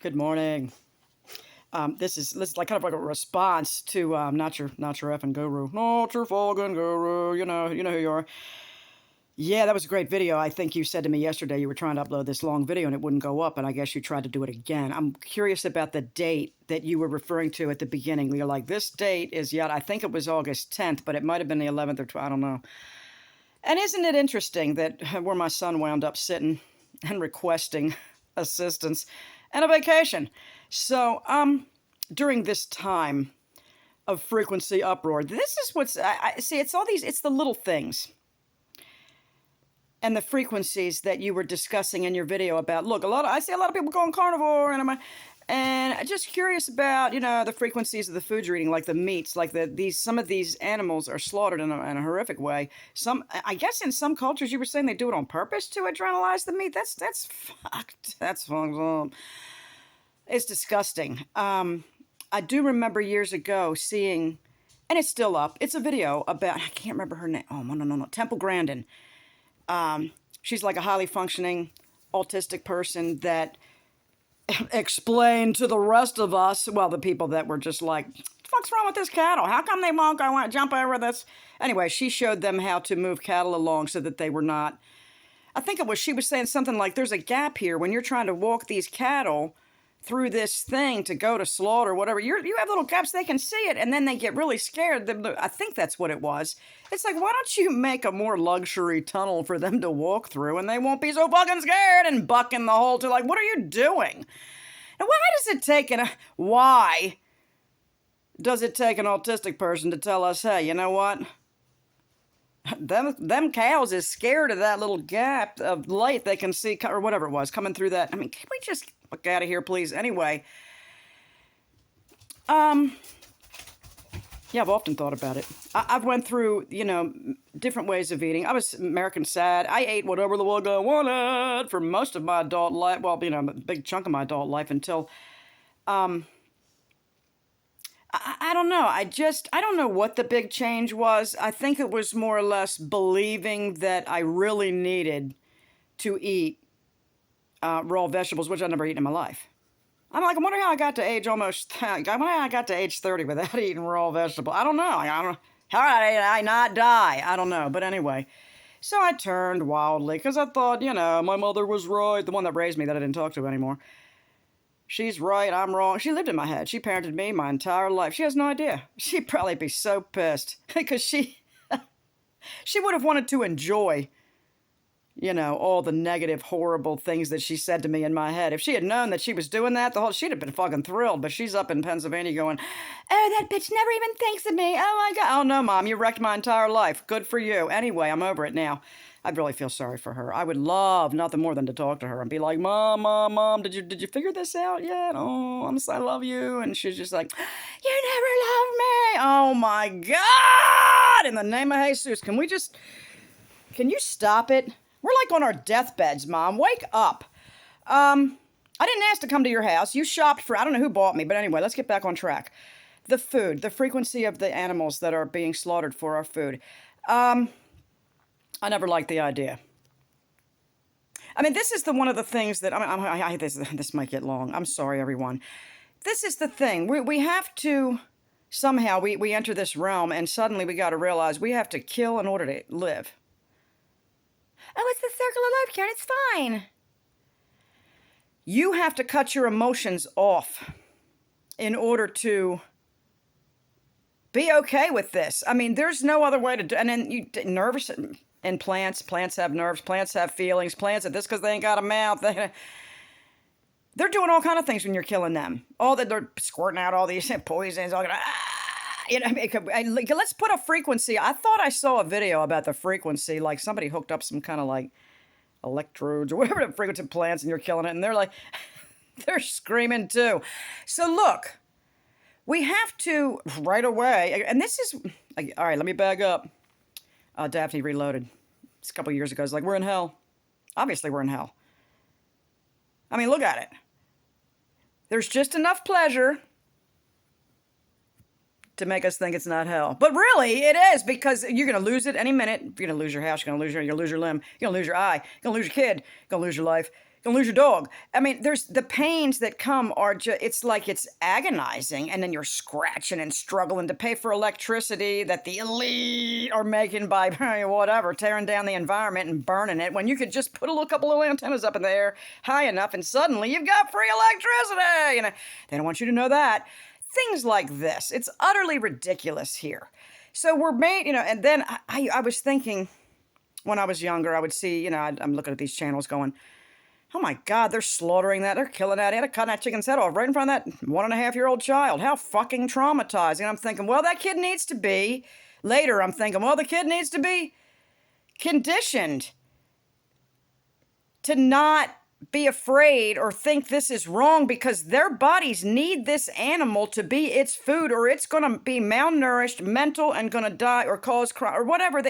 Good morning. This is like kind of like a response to not your effing guru, not your fucking guru. You know who you are. Yeah, that was a great video. I think you said to me yesterday you were trying to upload this long video and it wouldn't go up, and I guess you tried to do it again. I'm curious about the date that you were referring to at the beginning. You're like, this date is yet. I think it was August 10th, but it might have been the 11th or 12th. I don't know. And isn't it interesting that where my son wound up sitting and requesting assistance and a vacation? So, during this time of frequency uproar, this is what's, I see, it's all these, it's the little things and the frequencies that you were discussing in your video about. Look, I see a lot of people going carnivore, and I'm just curious about, the frequencies of the foods you're eating, like the meats, like some of these animals are slaughtered in a horrific way. I guess in some cultures you were saying they do it on purpose to adrenalize the meat. That's fucked. That's fucked up. It's disgusting. I do remember years ago seeing, and it's still up, it's a video about, I can't remember her name. Oh, no. Temple Grandin. She's like a highly functioning autistic person that explained to the rest of us, well, the people that were just like, what the fuck's wrong with this cattle? How come they won't go and jump over this? Anyway, she showed them how to move cattle along so that they were not, she was saying something like, there's a gap here when you're trying to walk these cattle through this thing to go to slaughter or whatever. You have little gaps, they can see it, and then they get really scared. I think that's what it was. It's like, why don't you make a more luxury tunnel for them to walk through and they won't be so fucking scared and buck in the hole to, like, what are you doing? And why does it take an autistic person to tell us, hey, you know what? Them cows is scared of that little gap of light they can see, or whatever it was, coming through that. I mean, can we just look out of here, please? Anyway, yeah, I've often thought about it. I've went through, different ways of eating. I was American Sad. I ate whatever the fuck I wanted for most of my adult life. Well, a big chunk of my adult life until, I don't know. I don't know what the big change was. I think it was more or less believing that I really needed to eat raw vegetables, which I'd never eaten in my life. I'm like, I wonder how I got to age 30 without eating raw vegetable. I don't know. How did I not die? I don't know. But anyway, so I turned wildly because I thought, my mother was right. The one that raised me that I didn't talk to anymore. She's right, I'm wrong. She lived in my head. She parented me my entire life. She has no idea. She'd probably be so pissed because she would have wanted to enjoy, all the negative, horrible things that she said to me in my head. If she had known that she was doing that, she'd have been fucking thrilled. But she's up in Pennsylvania going, oh, that bitch never even thinks of me. Oh, my God. Oh, no, Mom, you wrecked my entire life. Good for you. Anyway, I'm over it now. I really feel sorry for her. I would love nothing more than to talk to her and be like, Mom, did you figure this out yet? Oh, I love you. And she's just like, you never loved me. Oh, my God. In the name of Jesus, can you stop it? We're like on our deathbeds, Mom. Wake up. I didn't ask to come to your house. You shopped for, I don't know who bought me, but anyway, let's get back on track. The food, the frequency of the animals that are being slaughtered for our food. I never liked the idea. I mean, this is one of the things that, this might get long. I'm sorry, everyone. This is the thing. We have to, somehow, we enter this realm, and suddenly we got to realize we have to kill in order to live. Oh, it's the circle of life, Karen. It's fine. You have to cut your emotions off in order to be okay with this. I mean, there's no other way to do. And then nervous and plants have nerves. Plants have feelings. Plants are this because they ain't got a mouth. They're doing all kind of things when you're killing them. They're squirting out all these poisons. Let's put a frequency. I thought I saw a video about the frequency, like somebody hooked up some kind of like electrodes or whatever the frequency of plants, and you're killing it, and they're like, they're screaming too. So look, we have to right away, and this is, all right, let me back up. Daphne Reloaded. It's a couple years ago. It's like, we're in hell. Obviously, we're in hell. I mean, look at it. There's just enough pleasure to make us think it's not hell. But really, it is, because you're going to lose it any minute. You're going to lose your house. You're going to lose your limb. You're going to lose your eye. You're going to lose your kid. You're going to lose your life. Don't lose your dog. I mean, there's the pains that come are just, it's like it's agonizing. And then you're scratching and struggling to pay for electricity that the elite are making by whatever, tearing down the environment and burning it, when you could just put a little couple of antennas up in the air high enough and suddenly you've got free electricity. They don't want you to know that. Things like this. It's utterly ridiculous here. So we're made, and then I was thinking when I was younger, I would see, I'm looking at these channels going, oh my God, they're slaughtering that. They're killing that. They're cutting that chicken's head off right in front of that 1.5-year-old child. How fucking traumatizing. I'm thinking, well, that kid needs to be. Later, I'm thinking, well, the kid needs to be conditioned to not be afraid or think this is wrong, because their bodies need this animal to be its food, or it's going to be malnourished, mental, and going to die or cause crime or whatever.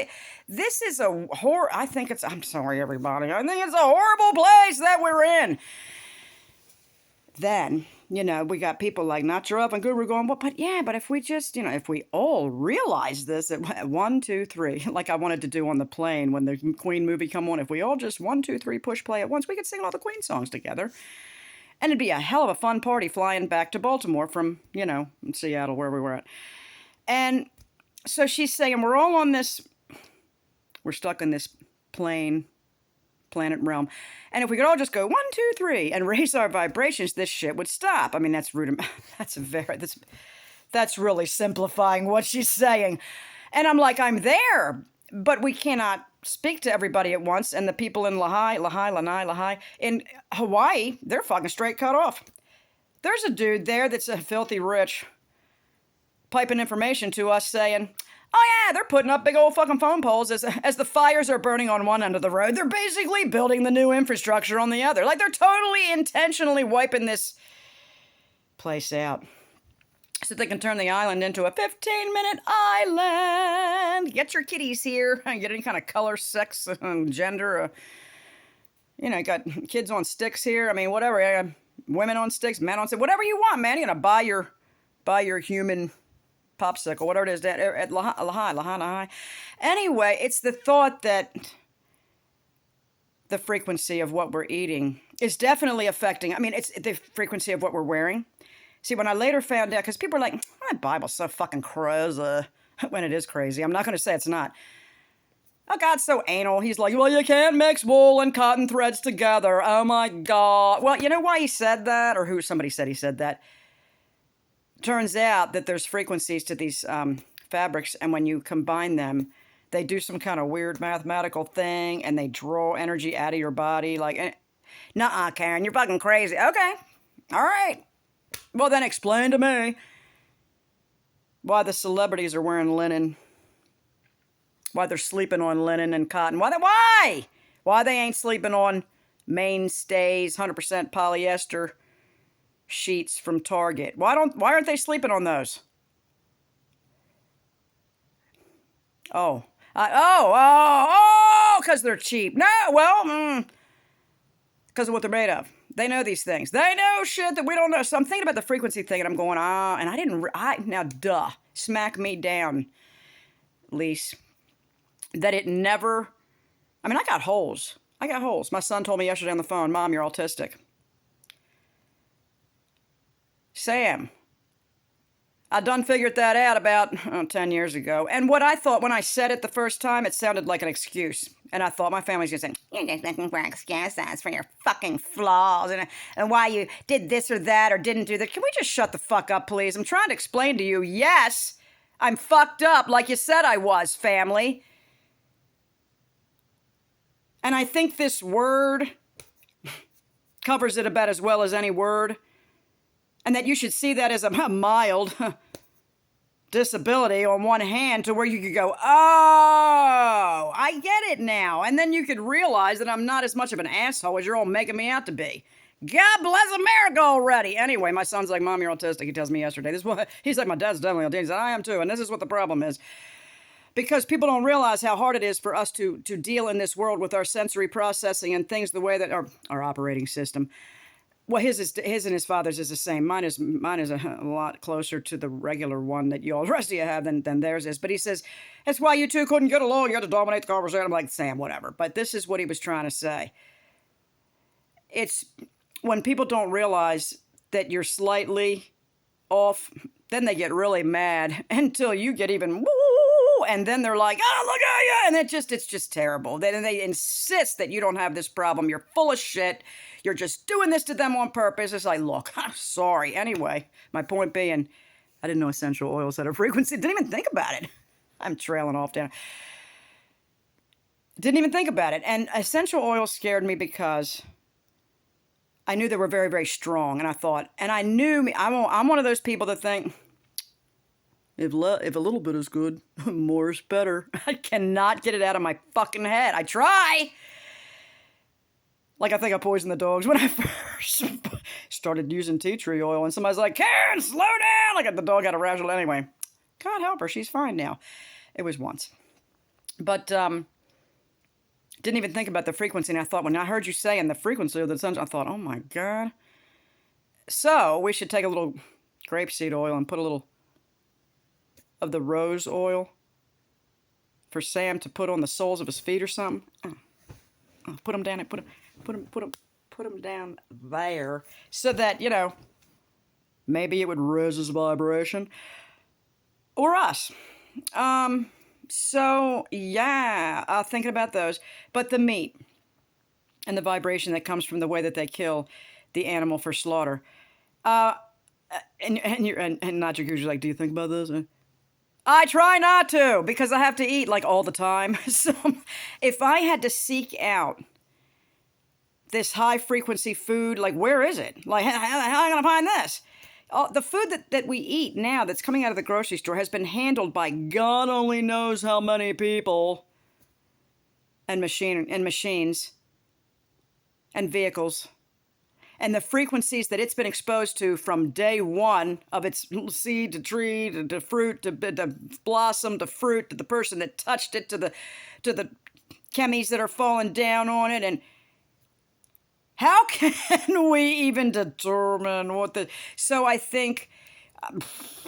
This is a horror. I'm sorry, everybody. I think it's a horrible place that we're in. Then, we got people like Naturopath and Guru going, well, but if we just, if we all realize this at 1, 2, 3, like I wanted to do on the plane when the Queen movie come on, if we all just 1, 2, 3 push play at once, we could sing all the Queen songs together. And it'd be a hell of a fun party flying back to Baltimore from, Seattle, where we were at. And so she's saying, we're stuck in this planet realm. And if we could all just go 1, 2, 3 and raise our vibrations, this shit would stop. I mean, that's rude. That's really simplifying what she's saying. And I'm like, I'm there, but we cannot speak to everybody at once. And the people in Lanai, in Hawaii, they're fucking straight cut off. There's a dude there that's a filthy rich piping information to us saying, oh yeah, they're putting up big old fucking phone poles as the fires are burning on one end of the road. They're basically building the new infrastructure on the other. Like, they're totally intentionally wiping this place out so they can turn the island into a 15-minute island. Get your kitties here. Get any kind of color, sex, gender. Got kids on sticks here. I mean, whatever. Women on sticks, men on sticks, whatever you want, man. You're gonna buy your human popsicle, whatever it is, at Lahai. Anyway, it's the thought that the frequency of what we're eating is definitely affecting. I mean, it's the frequency of what we're wearing. See, when I later found out, because people are like, that Bible's so fucking crazy, when it is crazy. I'm not going to say it's not. Oh, God's so anal. He's like, well, you can't mix wool and cotton threads together. Oh, my God. Well, you know why he said that? Or somebody said he said that? Turns out that there's frequencies to these fabrics, and when you combine them, they do some kind of weird mathematical thing, and they draw energy out of your body. Like, nuh-uh, Karen, you're fucking crazy. Okay, all right. Well, then explain to me why the celebrities are wearing linen, why they're sleeping on linen and cotton. Why they ain't sleeping on mainstays, 100% polyester sheets from Target. Why aren't they sleeping on those? Because they're cheap. No, well, because of what they're made of. They know these things. They know shit that we don't know. So I'm thinking about the frequency thing, and I'm going, and smack me down, Lise, that it never, I mean, I got holes. My son told me yesterday on the phone, Mom, you're autistic. Sam, I done figured that out about 10 years ago. And what I thought when I said it the first time, it sounded like an excuse. And I thought my family's going to say, you're just looking for excuses for your fucking flaws and why you did this or that or didn't do that. Can we just shut the fuck up, please? I'm trying to explain to you, yes, I'm fucked up like you said I was, family. And I think this word covers it about as well as any word. And that you should see that as a mild disability on one hand, to where you could go, oh, I get it now. And then you could realize that I'm not as much of an asshole as you're all making me out to be. God bless America already. Anyway, my son's like, Mom, you're autistic. He tells me yesterday. He's like, my dad's definitely autistic. He said, I am too. And this is what the problem is. Because people don't realize how hard it is for us to deal in this world with our sensory processing and things the way that our operating system. Well, his and his father's is the same. Mine is a lot closer to the regular one that the rest of you have than theirs is. But he says, that's why you two couldn't get along. You had to dominate the conversation. I'm like, Sam, whatever. But this is what he was trying to say. it's when people don't realize that you're slightly off, then they get really mad until you get even woo, and then they're like, oh, look at you, and it's just terrible. Then they insist that you don't have this problem. You're full of shit. You're just doing this to them on purpose. It's like, look, I'm sorry. Anyway, my point being, I didn't know essential oils had a frequency. Didn't even think about it. I'm trailing off down. Didn't even think about it. And essential oils scared me because I knew they were very, very strong. And I thought, and I knew I'm one of those people that think, if a little bit is good, more is better. I cannot get it out of my fucking head. I try. Like, I think I poisoned the dogs when I first started using tea tree oil. And somebody's like, Karen, slow down. Like, the dog had a rash. Anyway, God help her. She's fine now. It was once. But didn't even think about the frequency. And I thought, when I heard you saying the frequency of the sun, I thought, oh, my God. So we should take a little grapeseed oil and put a little of the rose oil for Sam to put on the soles of his feet or something. Put them down and put them down there so that, you know, maybe it would raise his vibration or us. So yeah, thinking about those, but the meat and the vibration that comes from the way that they kill the animal for slaughter. And Nigel usually like, do you think about this? I try not to, because I have to eat like all the time. So if I had to seek out this high frequency food, like, where is it? Like, how am I going to find this? The food that we eat now that's coming out of the grocery store has been handled by God only knows how many people and machines and vehicles. And the frequencies that it's been exposed to from day one of its seed to tree to fruit to blossom to fruit to the person that touched it to the chemies that are falling down on it. And how can we even determine what the... So I think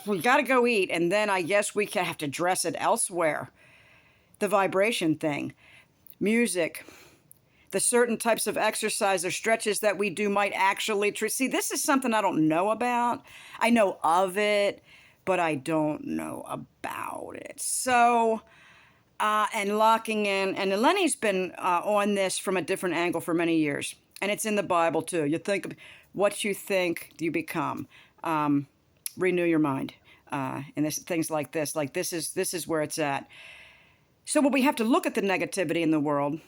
we got to go eat, and then I guess we can have to dress it elsewhere. The vibration thing, music, the certain types of exercise or stretches that we do might actually... See, this is something I don't know about. I know of it, but I don't know about it. So, and locking in, and Lenny's been on this from a different angle for many years. And it's in the Bible, too. You think, what you think, you become. Renew your mind. And things like this. Like, this is where it's at. So, we have to look at the negativity in the world.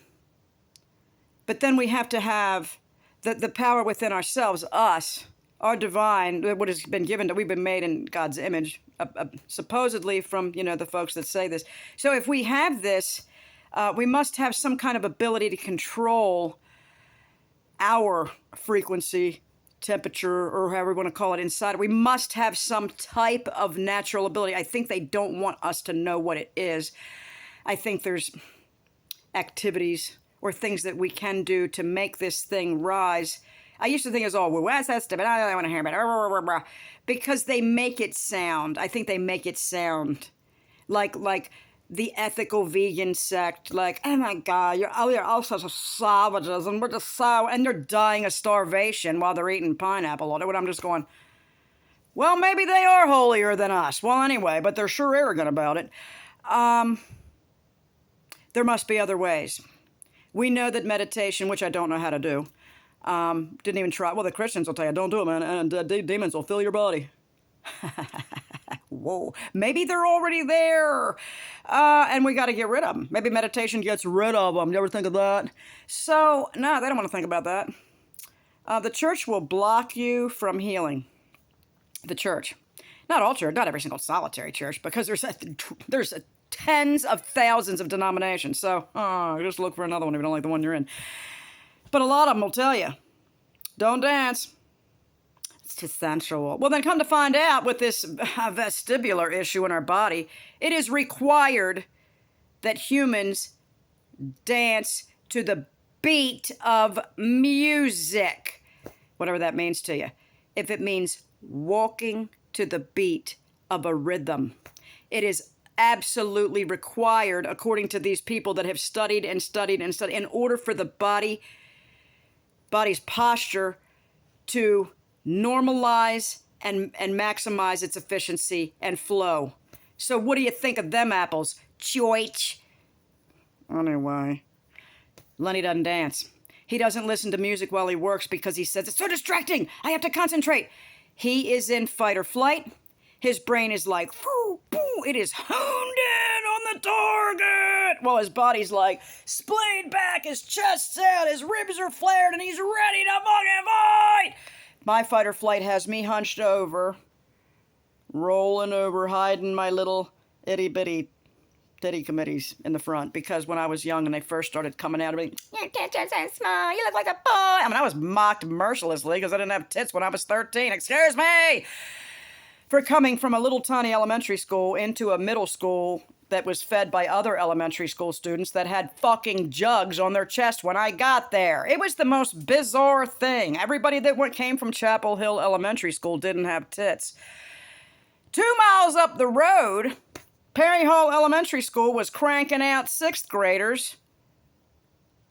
But then we have to have the power within ourselves, us, our divine, what has been given, that we've been made in God's image, supposedly from, you know, the folks that say this. So if we have this, we must have some kind of ability to control our frequency, temperature, or however we want to call it inside. We must have some type of natural ability. I think they don't want us to know what it is. I think there's activities or things that we can do to make this thing rise. I used to think it was all, well, that's stupid, I don't want to hear about it, because they make it sound, I think they make it sound like the ethical vegan sect, like, oh my God, you're all sorts of savages, and we're just so, and they're dying of starvation while they're eating pineapple. And I'm just going, well, maybe they are holier than us. Well, anyway, but they're sure arrogant about it. There must be other ways. We know that meditation, which I don't know how to do, didn't even try. Well, the Christians will tell you, don't do it, man, and demons will fill your body. Whoa, maybe they're already there, and we got to get rid of them. Maybe meditation gets rid of them. You ever think of that? So, no, they don't want to think about that. The church will block you from healing. The church. Not all church, not every single solitary church, because there's tens of thousands of denominations. So, just look for another one if you don't like the one you're in. But a lot of them will tell you, don't dance. It's too sensual. Well, then come to find out, with this vestibular issue in our body, it is required that humans dance to the beat of music. Whatever that means to you. If it means walking to the beat of a rhythm, it is absolutely required, according to these people that have studied and studied and studied, in order for the body body's posture to normalize and maximize its efficiency and flow. So what do you think of them apples? Choich. Anyway, Lenny doesn't dance. He doesn't listen to music while he works because he says, it's so distracting. I have to concentrate. He is in fight or flight. His brain is like, foo, boo, it is honed in on the target. While his body's like, splayed back, his chest's out, his ribs are flared, and he's ready to fucking fight. My fight or flight has me hunched over, rolling over, hiding my little itty-bitty titty committees in the front, because when I was young and they first started coming out of me, your tits are so small, you look like a boy. I mean, I was mocked mercilessly because I didn't have tits when I was 13. Excuse me! For coming from a little tiny elementary school into a middle school that was fed by other elementary school students that had fucking jugs on their chest when I got there. It was the most bizarre thing. Everybody that came from Chapel Hill Elementary School didn't have tits. 2 miles up the road, Perry Hall Elementary School was cranking out 6th graders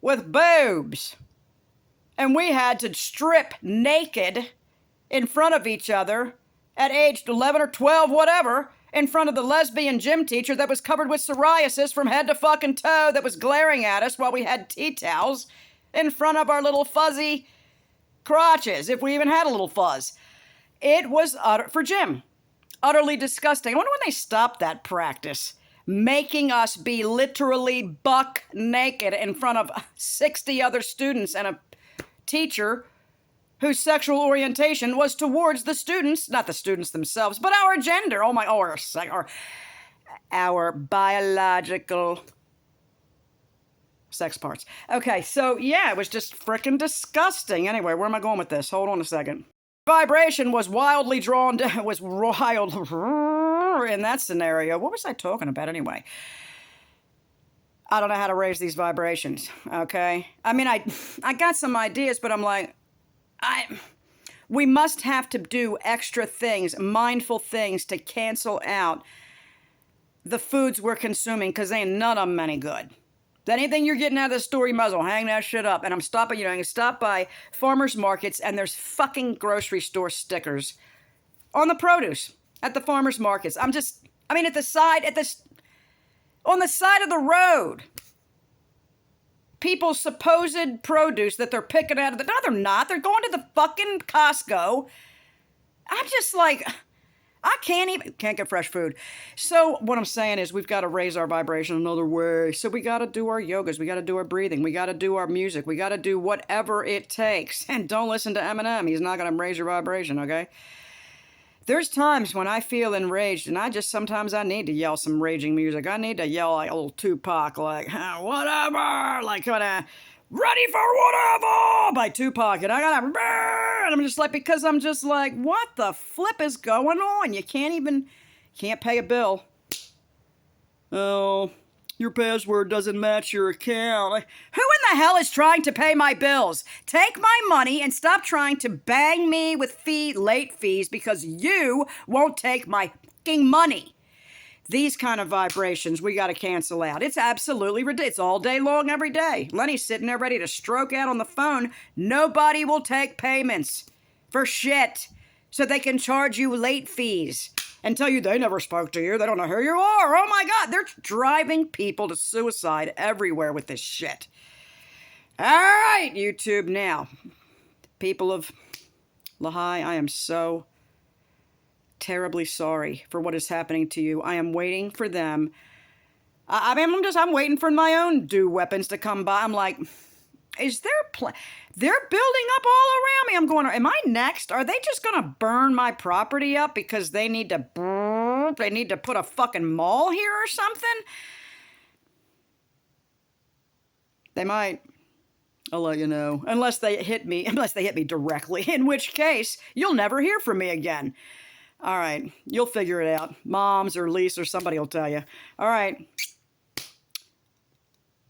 with boobs. And we had to strip naked in front of each other at age 11 or 12, whatever, in front of the lesbian gym teacher that was covered with psoriasis from head to fucking toe that was glaring at us while we had tea towels in front of our little fuzzy crotches, if we even had a little fuzz. It was for gym. Utterly disgusting. I wonder when they stopped that practice, making us be literally buck naked in front of 60 other students and a teacher whose sexual orientation was towards the students, not the students themselves, but our gender. Oh my, our biological sex parts. Okay, so yeah, it was just frickin' disgusting. Anyway, where am I going with this? Hold on a second. Vibration was wildly drawn down, was wild in that scenario. What was I talking about anyway? I don't know how to raise these vibrations, okay? I mean, I got some ideas, but I'm like, we must have to do extra things, mindful things to cancel out the foods we're consuming, because ain't none of them any good. Anything you're getting out of the store, you might as well hang that shit up. And I'm stopping, I can stop by farmers markets and there's fucking grocery store stickers on the produce at the farmers markets. On the side of the road. People's supposed produce that they're picking out of no, they're not. They're going to the fucking Costco. I'm just like, I can't get fresh food. So what I'm saying is we've got to raise our vibration another way. So we got to do our yogas. We got to do our breathing. We got to do our music. We got to do whatever it takes. And don't listen to Eminem. He's not going to raise your vibration, okay? There's times when I feel enraged, and sometimes I need to yell some raging music. I need to yell like a little Tupac, like, whatever, like kind of, ready for whatever, by Tupac, and I gotta, and I'm just like, because I'm just like, what the flip is going on? You can't pay a bill. Oh, your password doesn't match your account. Who in the hell is trying to pay my bills? Take my money and stop trying to bang me with late fees because you won't take my fucking money. These kind of vibrations we got to cancel out. It's absolutely ridiculous. It's all day long, every day. Lenny's sitting there ready to stroke out on the phone. Nobody will take payments for shit so they can charge you late fees and tell you they never spoke to you. They don't know who you are. Oh my God, they're driving people to suicide everywhere with this shit. All right, YouTube now. People of Lahai, I am so terribly sorry for what is happening to you. I am waiting for them. I'm waiting for my own weapons to come by. I'm like, is there they're building up all around me. I'm going, am I next? Are they just going to burn my property up because they need to put a fucking mall here or something? They might. I'll let you know. Unless they hit me directly, in which case you'll never hear from me again. All right, you'll figure it out. Moms or Lisa or somebody will tell you. All right.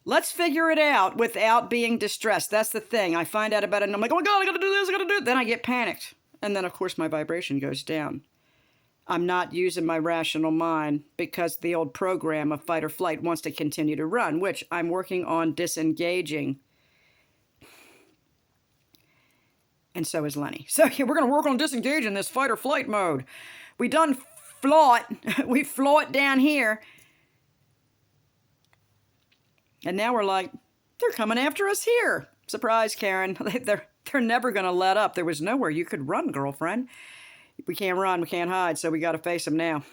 Let's figure it out without being distressed. That's the thing. I find out about it and I'm like, oh my God, I gotta do this, I gotta do it. Then I get panicked. And then, of course, my vibration goes down. I'm not using my rational mind because the old program of fight or flight wants to continue to run, which I'm working on disengaging. And so is Lenny. So yeah, we're going to work on disengaging this fight or flight mode. We done fought. We fought down here. And now we're like, they're coming after us here. Surprise, Karen. They're never going to let up. There was nowhere you could run, girlfriend. We can't run. We can't hide. So we got to face them now.